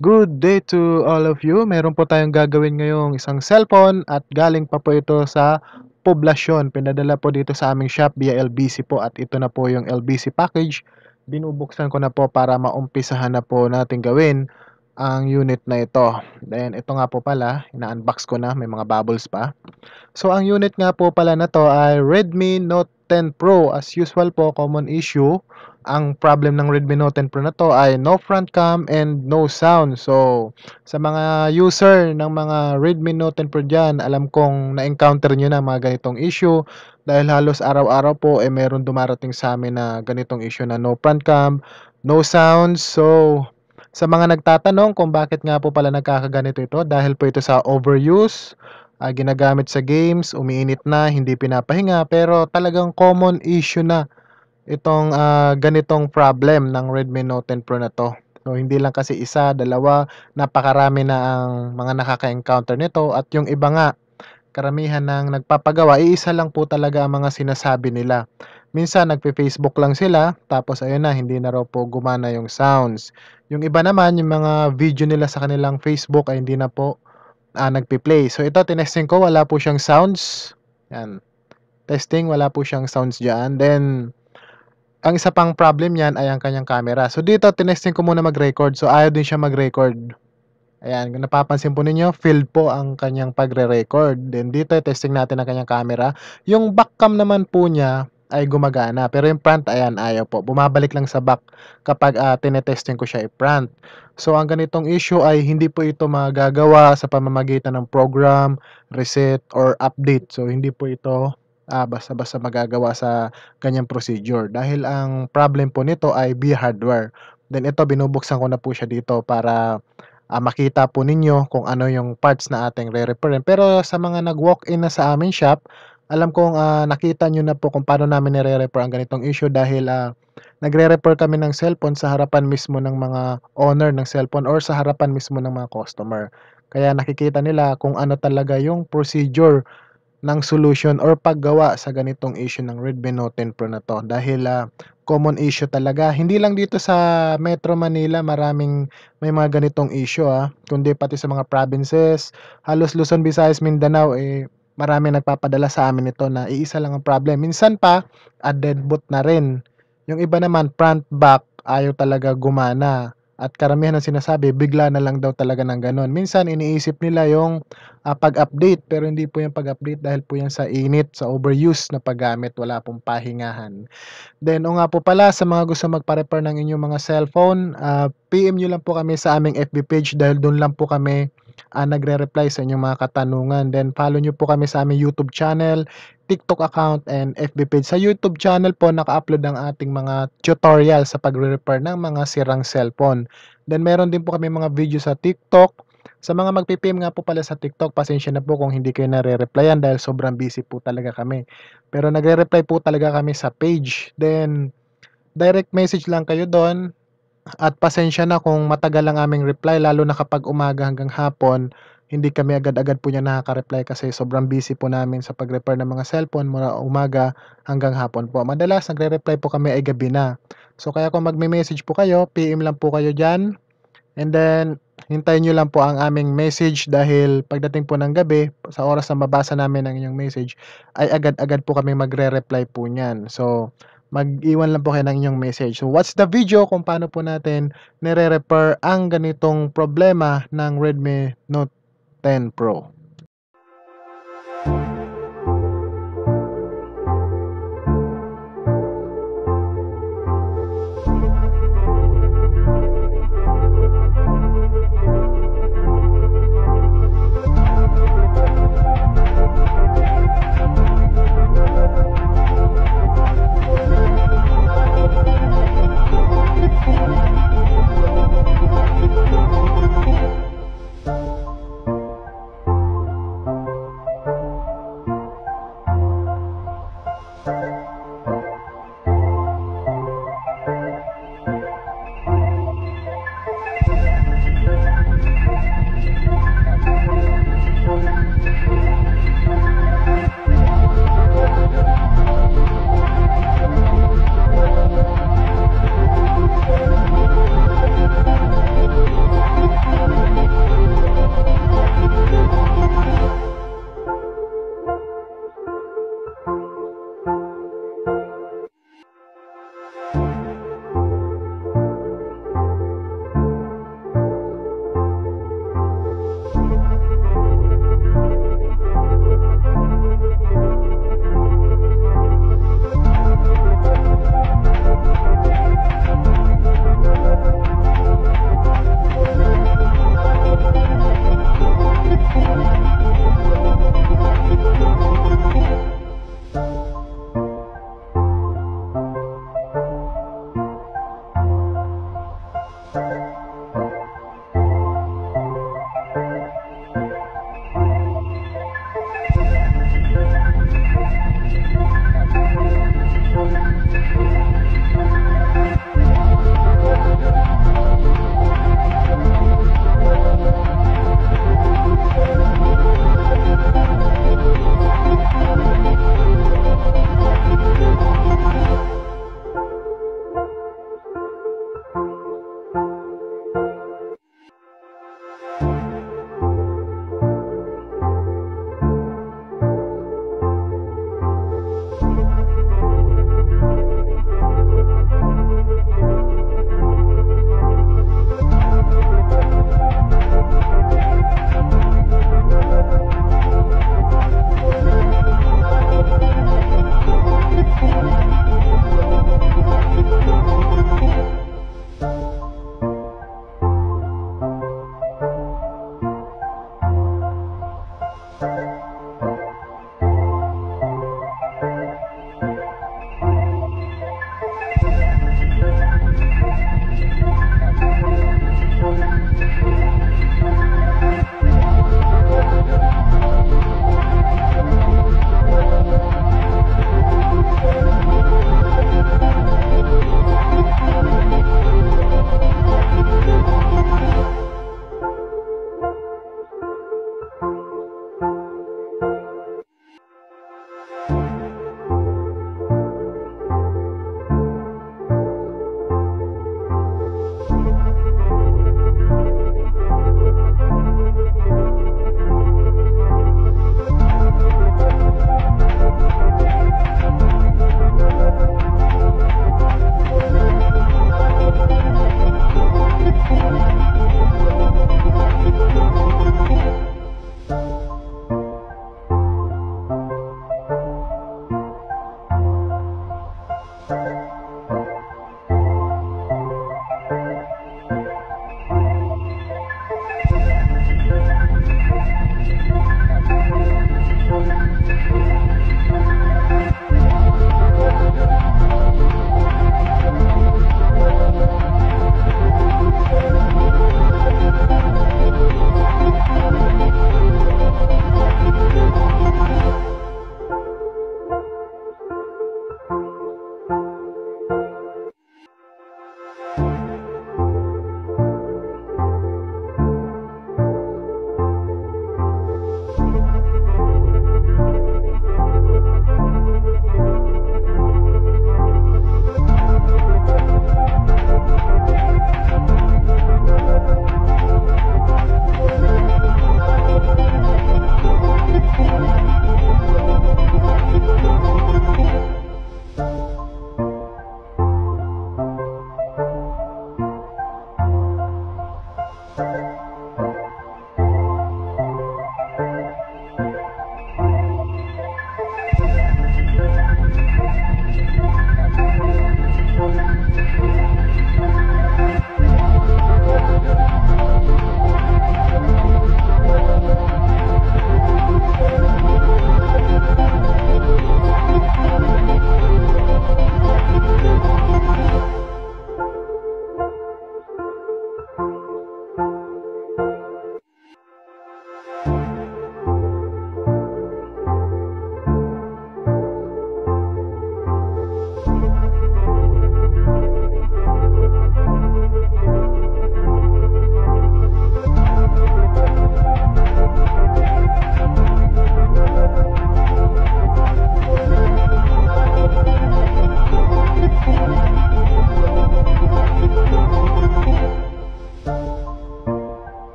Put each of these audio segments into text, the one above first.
Good day to all of you. Meron po tayong gagawin ngayong isang cellphone at galing pa po ito sa poblasyon. Pinadala po dito sa aming shop via LBC po at ito na po yung LBC package. Binubuksan ko na po para maumpisahan na po natin gawin ang unit na ito. Then ito nga po pala, ina-unbox ko na, may mga bubbles pa. So ang unit nga po pala na to ay Redmi Note 10 Pro. As usual po, common issue. Ang problem ng Redmi Note 10 Pro na to ay no front cam and no sound. So sa mga user ng mga Redmi Note 10 Pro dyan, alam kong na-encounter nyo na mga ganitong issue dahil halos araw-araw po meron dumarating sa amin na ganitong issue na no front cam, no sound. So sa mga nagtatanong kung bakit nga po pala nagkakaganito ito, dahil po ito sa overuse, ginagamit sa games, umiinit na, hindi pinapahinga, pero talagang common issue na itong ganitong problem ng Redmi Note 10 Pro na 'to. So hindi lang kasi isa, dalawa, napakarami na ang mga nakaka-encounter nito at yung iba nga, karamihan ng nagpapagawa, iisa lang po talaga ang mga sinasabi nila. Minsan nagfe-Facebook lang sila, tapos ayun na, hindi na raw po gumana yung sounds. Yung iba naman, yung mga video nila sa kanilang Facebook ay hindi na po nagpi-play. So ito tinesting ko, wala po siyang sounds. Yan. Testing, wala po siyang sounds diyan. Then ang isa pang problem niyan ay ang kanyang camera. So dito tinesting ko muna mag-record. So ayaw din siya mag-record. Ayan, kung napapansin po ninyo, filled po ang kanyang pagre-record. Then dito testing natin ang kanyang camera. Yung back cam naman po niya ay gumagana. Pero yung front, ayan, ayaw po. Bumabalik lang sa back kapag tinetesting ko siya i-front. So ang ganitong issue ay hindi po ito magagawa sa pamamagitan ng program, reset, or update. So hindi po ito basta-basta magagawa sa ganyang procedure. Dahil ang problem po nito ay via hardware. Then ito, binubuksan ko na po siya dito para makita po ninyo kung ano yung parts na ating re-reparin. Pero sa mga nag-walk-in na sa aming shop, alam kong nakita nyo na po kung paano namin nire-repair ang ganitong issue dahil nagre-repair kami ng cellphone sa harapan mismo ng mga owner ng cellphone or sa harapan mismo ng mga customer. Kaya nakikita nila kung ano talaga yung procedure ng solution or paggawa sa ganitong issue ng Redmi Note 10 Pro na 'to dahil common issue talaga. Hindi lang dito sa Metro Manila may mga ganitong issue kundi pati sa mga provinces, halos Luzon, Visayas, Mindanao marami nagpapadala sa amin nito na iisa lang ang problem. Minsan pa deadboot na rin. Yung iba naman front back ayaw talaga gumana. At karamihan ng sinasabi, bigla na lang daw talaga ng gano'n. Minsan iniisip nila yung pag-update, pero hindi po yung pag-update dahil po yan sa init, sa overuse na paggamit, wala pong pahingahan. Then, o nga po pala, sa mga gusto magpa-repair ng inyong mga cellphone, PM nyo lang po kami sa aming FB page dahil doon lang po kami nagre-reply sa inyong mga katanungan. Then, follow nyo po kami sa aming YouTube channel, TikTok account, and FB page. Sa YouTube channel po, naka-upload ang ating mga tutorial sa pagre-repair ng mga sirang cellphone. Then, meron din po kami mga video sa TikTok. Sa mga magpi-PM nga po pala sa TikTok, pasensya na po kung hindi kayo nare-replyan dahil sobrang busy po talaga kami. Pero nagre-reply po talaga kami sa page. Then, direct message lang kayo doon. At pasensya na kung matagal ang aming reply lalo na kapag umaga hanggang hapon, hindi kami agad-agad po niya nakaka-reply kasi sobrang busy po namin sa pag-repair ng mga cellphone mula umaga hanggang hapon po. Madalas nagre-reply po kami ay gabi na. So kaya kung magme-message po kayo, PM lang po kayo diyan. And then hintayin niyo lang po ang aming message dahil pagdating po ng gabi, sa oras na mabasa namin ang inyong message, ay agad-agad po kami magre-reply po niyan. So mag-iwan lang po kayo ng inyong message. So watch the video kung paano po natin nire-repair ang ganitong problema ng Redmi Note 10 Pro.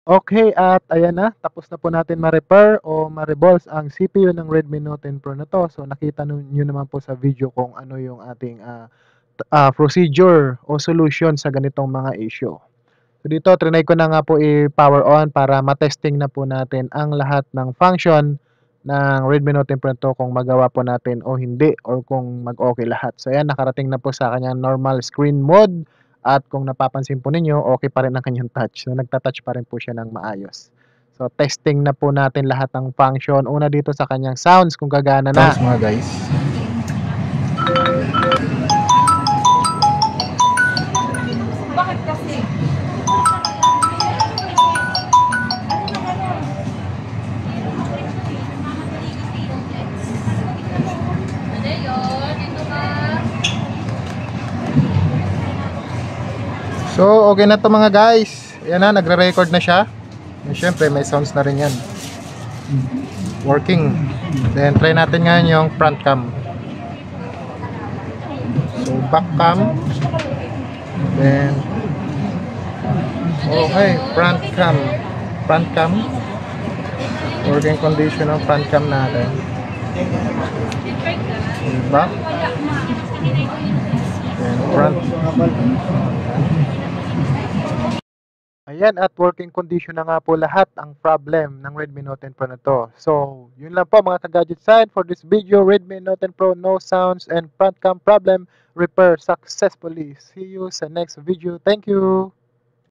Okay, at ayan na, tapos na po natin ma-repair o ma-rebolve ang CPU ng Redmi Note 10 Pro na 'to. So, nakita niyo naman po sa video kung ano yung ating, procedure o solution sa ganitong mga issue. So, dito triny ko na nga po i-power on para ma-testing na po natin ang lahat ng function ng Redmi Note 10 Pro na 'to kung magawa po natin o hindi or kung mag-okey lahat. So, ayan nakarating na po sa kanyang normal screen mode at kung napapansin po ninyo, okey pa rin ang kanyang touch. So, nagta-touch pa rin po siya ng maayos. So, testing na po natin lahat ng function. Una dito sa kanyang sounds kung gagana na. Sounds mga guys. Bakit kasi? Ano yun? Ito ba? So, okay na to mga guys. Ayan na, nagre-record na siya. And syempre, may sounds na rin yan. Working. Then, try natin ngayon yung front cam. So, back cam. Then, okay, front cam. Front cam. Working condition ng front cam natin. Back. Then, front. Ayan, at working condition na nga po lahat ang problem ng Redmi Note 10 Pro na to. So, yun lang po mga ka-gadget side for this video. Redmi Note 10 Pro, no sounds and front cam problem repair successfully. See you sa next video. Thank you!